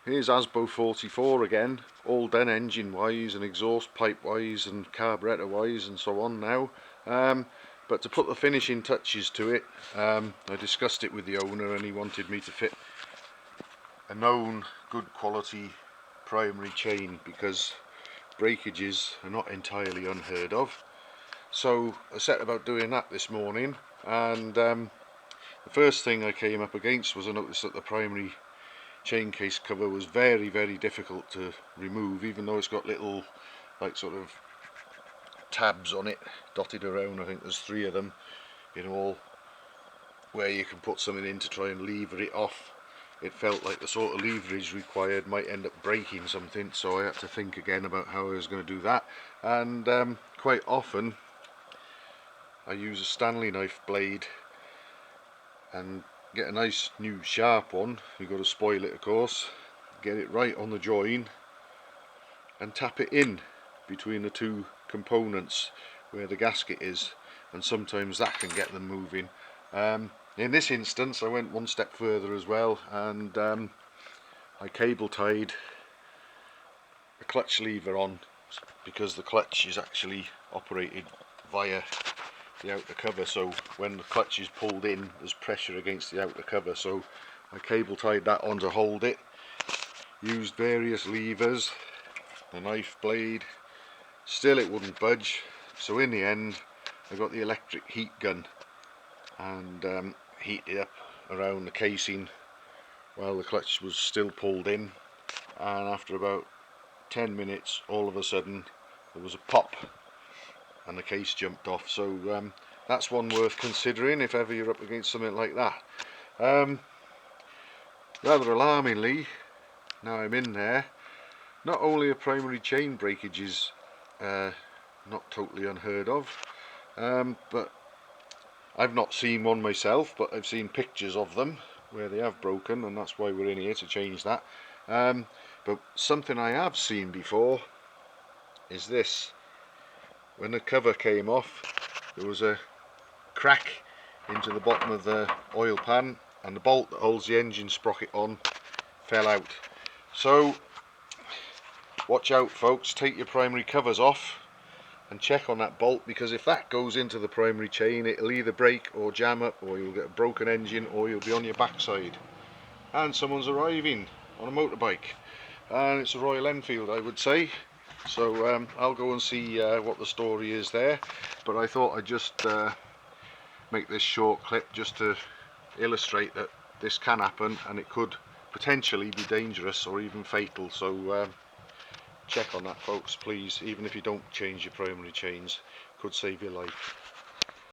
Here's Asbo 44 again, all done engine wise and exhaust pipe wise and carburettor wise and so on now. But to put the finishing touches to it, I discussed it with the owner and he wanted me to fit a known good quality primary chain because breakages are not entirely unheard of. So I set about doing that this morning, and the first thing I came up against was I noticed that the primary chain case cover was very difficult to remove, even though it's got little like sort of tabs on it dotted around. I think there's 3 of them in all, where you can put something in to try and lever it off. It felt like the sort of leverage required might end up breaking something, so I had to think again about how I was going to do that. And quite often I use a Stanley knife blade and get a nice new sharp one. You've got to spoil it, of course, get it right on the join and tap it in between the 2 components where the gasket is, and sometimes that can get them moving. In this instance I went one step further as well, and I cable tied the clutch lever on, because the clutch is actually operated via the outer cover, so when the clutch is pulled in there's pressure against the outer cover, so I cable tied that on to hold it, used various levers, the knife blade, still it wouldn't budge. So in the end I got the electric heat gun and heated up around the casing while the clutch was still pulled in, and after about 10 minutes all of a sudden there was a pop and the case jumped off. So that's one worth considering if ever you're up against something like that. Rather alarmingly, now I'm in there, not only are primary chain breakages not totally unheard of, but I've not seen one myself, but I've seen pictures of them where they have broken, and that's why we're in here, to change that. But something I have seen before is this. When the cover came off, there was a crack into the bottom of the oil pan, and the bolt that holds the engine sprocket on fell out. So watch out folks, take your primary covers off and check on that bolt, because if that goes into the primary chain it'll either break or jam up, or you'll get a broken engine, or you'll be on your backside and someone's arriving on a motorbike, and it's a Royal Enfield I would say. So I'll go and see what the story is there, but I thought I'd just make this short clip just to illustrate that this can happen and it could potentially be dangerous or even fatal. So check on that folks please, even if you don't change your primary chains, could save your life.